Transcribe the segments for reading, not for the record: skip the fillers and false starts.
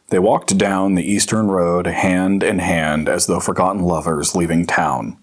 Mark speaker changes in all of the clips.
Speaker 1: They walked down the eastern road hand in hand as though forgotten lovers leaving town.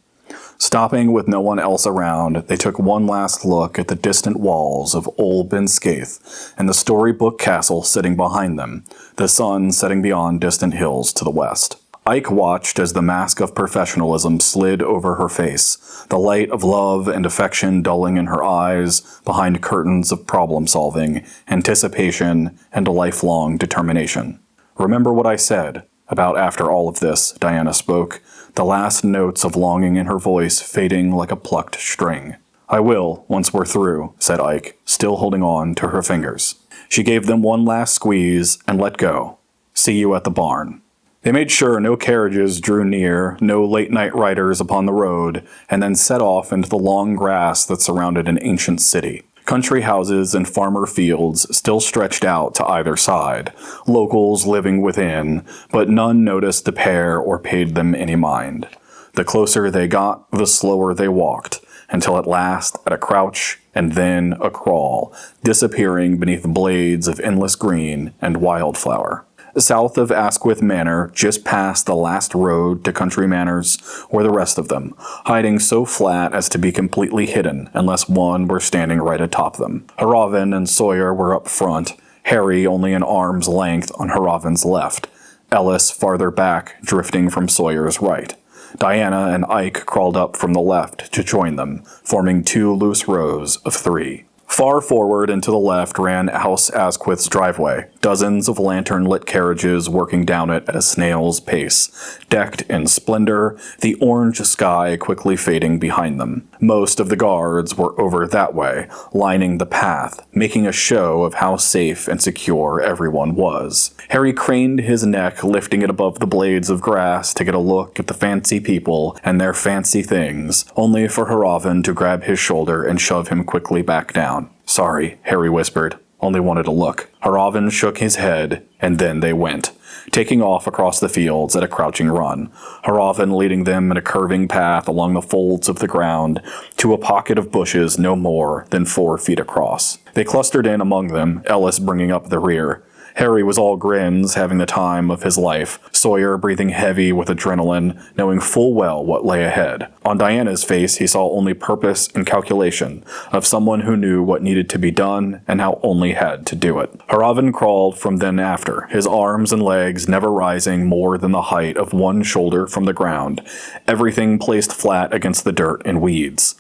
Speaker 1: Stopping with no one else around, they took one last look at the distant walls of Old Ben Skaith and the storybook castle sitting behind them, the sun setting beyond distant hills to the west. Ike watched as the mask of professionalism slid over her face, the light of love and affection dulling in her eyes behind curtains of problem-solving, anticipation, and a lifelong determination. "Remember what I said about after all of this," Diana spoke, the last notes of longing in her voice fading like a plucked string. "I will, once we're through," said Ike, still holding on to her fingers. She gave them one last squeeze and let go. "See you at the barn." They made sure no carriages drew near, no late-night riders upon the road, and then set off into the long grass that surrounded an ancient city. Country houses and farmer fields still stretched out to either side, locals living within, but none noticed the pair or paid them any mind. The closer they got, the slower they walked, until at last, at a crouch and then a crawl, disappearing beneath blades of endless green and wildflower. South of Asquith Manor, just past the last road to Country Manors, were the rest of them, hiding so flat as to be completely hidden unless one were standing right atop them. Haravan and Sawyer were up front, Harry only an arm's length on Haravan's left, Ellis farther back, drifting from Sawyer's right. Diana and Ike crawled up from the left to join them, forming two loose rows of three. Far forward and to the left ran House Asquith's driveway, dozens of lantern-lit carriages working down it at a snail's pace, decked in splendor, the orange sky quickly fading behind them. Most of the guards were over that way, lining the path, making a show of how safe and secure everyone was. Harry craned his neck, lifting it above the blades of grass to get a look at the fancy people and their fancy things, only for Haravan to grab his shoulder and shove him quickly back down. "Sorry," Harry whispered. "Only wanted to look." Haravan shook his head, and then they went, taking off across the fields at a crouching run, Haravan leading them in a curving path along the folds of the ground to a pocket of bushes no more than 4 feet across. They clustered in among them, Ellis bringing up the rear. Harry was all grins, having the time of his life, Sawyer breathing heavy with adrenaline, knowing full well what lay ahead. On Diana's face he saw only purpose and calculation, of someone who knew what needed to be done and how only had to do it. Haravan crawled from then after, his arms and legs never rising more than the height of one shoulder from the ground, everything placed flat against the dirt and weeds.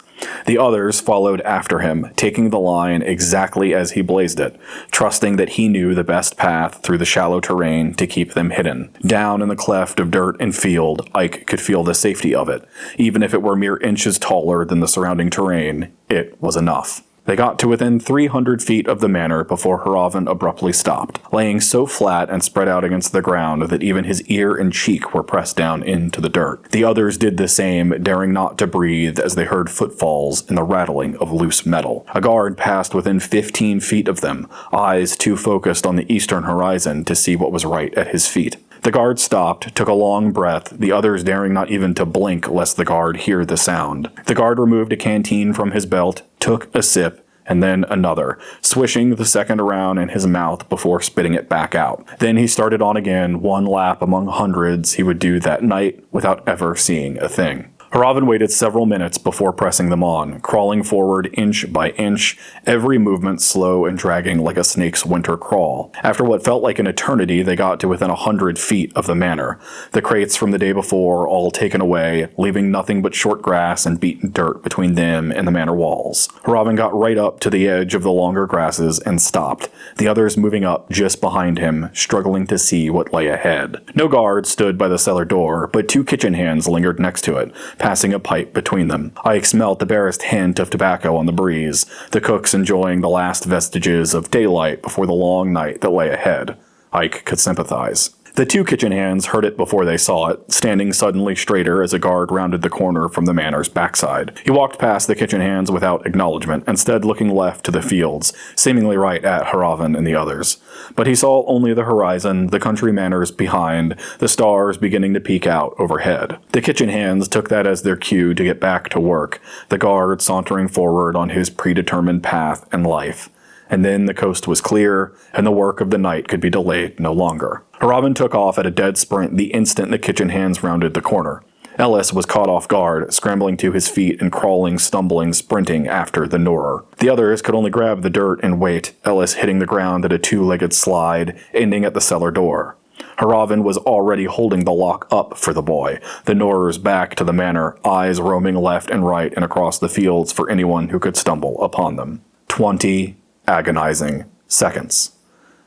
Speaker 1: The others followed after him, taking the line exactly as he blazed it, trusting that he knew the best path through the shallow terrain to keep them hidden. Down in the cleft of dirt and field, Ike could feel the safety of it. Even if it were mere inches taller than the surrounding terrain, it was enough. They got to within 300 feet of the manor before Haravan abruptly stopped, laying so flat and spread out against the ground that even his ear and cheek were pressed down into the dirt. The others did the same, daring not to breathe as they heard footfalls and the rattling of loose metal. A guard passed within 15 feet of them, eyes too focused on the eastern horizon to see what was right at his feet. The guard stopped, took a long breath, the others daring not even to blink lest the guard hear the sound. The guard removed a canteen from his belt, took a sip, and then another, swishing the second around in his mouth before spitting it back out. Then he started on again, one lap among hundreds he would do that night without ever seeing a thing. Haravan waited several minutes before pressing them on, crawling forward inch by inch, every movement slow and dragging like a snake's winter crawl. After what felt like an eternity, they got to within 100 feet of the manor, the crates from the day before all taken away, leaving nothing but short grass and beaten dirt between them and the manor walls. Haravan got right up to the edge of the longer grasses and stopped, the others moving up just behind him, struggling to see what lay ahead. No guard stood by the cellar door, but 2 kitchen hands lingered next to it, passing a pipe between them. Ike smelt the barest hint of tobacco on the breeze, the cooks enjoying the last vestiges of daylight before the long night that lay ahead. Ike could sympathize. The 2 kitchen hands heard it before they saw it, standing suddenly straighter as a guard rounded the corner from the manor's backside. He walked past the kitchen hands without acknowledgement, instead looking left to the fields, seemingly right at Haravan and the others. But he saw only the horizon, the country manors behind, the stars beginning to peek out overhead. The kitchen hands took that as their cue to get back to work, the guard sauntering forward on his predetermined path and life. and then the coast was clear, and the work of the night could be delayed no longer. Haravin took off at a dead sprint the instant the kitchen hands rounded the corner. Ellis was caught off guard, scrambling to his feet and crawling, stumbling, sprinting after the Knorr. The others could only grab the dirt and wait, Ellis hitting the ground at a two-legged slide, ending at the cellar door. Haravin was already holding the lock up for the boy, the Knorr's back to the manor, eyes roaming left and right and across the fields for anyone who could stumble upon them. 20 agonizing seconds.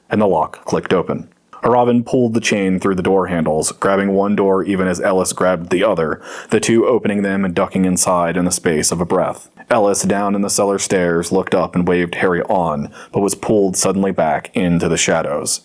Speaker 1: And the lock clicked open. Haravin pulled the chain through the door handles, grabbing one door even as Ellis grabbed the other, the two opening them and ducking inside in the space of a breath. Ellis, down in the cellar stairs, looked up and waved Harry on, but was pulled suddenly back into the shadows.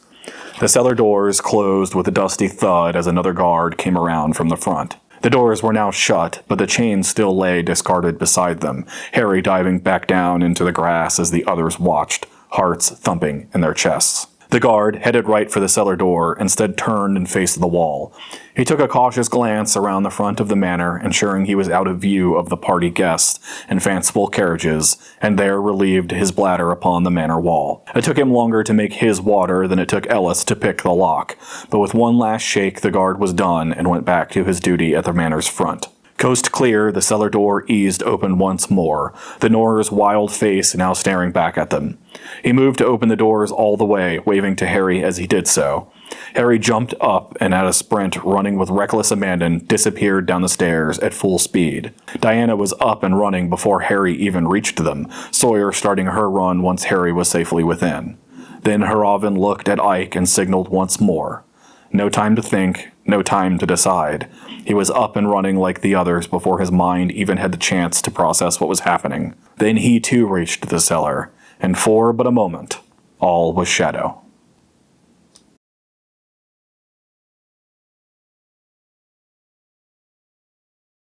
Speaker 1: The cellar doors closed with a dusty thud as another guard came around from the front. The doors were now shut, but the chain still lay discarded beside them, Harry diving back down into the grass as the others watched, hearts thumping in their chests. The guard, headed right for the cellar door, instead turned and faced the wall. He took a cautious glance around the front of the manor, ensuring he was out of view of the party guests and fanciful carriages, and there relieved his bladder upon the manor wall. It took him longer to make his water than it took Ellis to pick the lock, but with one last shake the guard was done and went back to his duty at the manor's front. Coast clear, the cellar door eased open once more, the Knorr's wild face now staring back at them. He moved to open the doors all the way, waving to Harry as he did so. Harry jumped up and at a sprint, running with reckless abandon, disappeared down the stairs at full speed. Diana was up and running before Harry even reached them, Sawyer starting her run once Harry was safely within. Then Haravin looked at Ike and signaled once more. No time to think, no time to decide. He was up and running like the others before his mind even had the chance to process what was happening. Then he too reached the cellar, and for but a moment, all was shadow.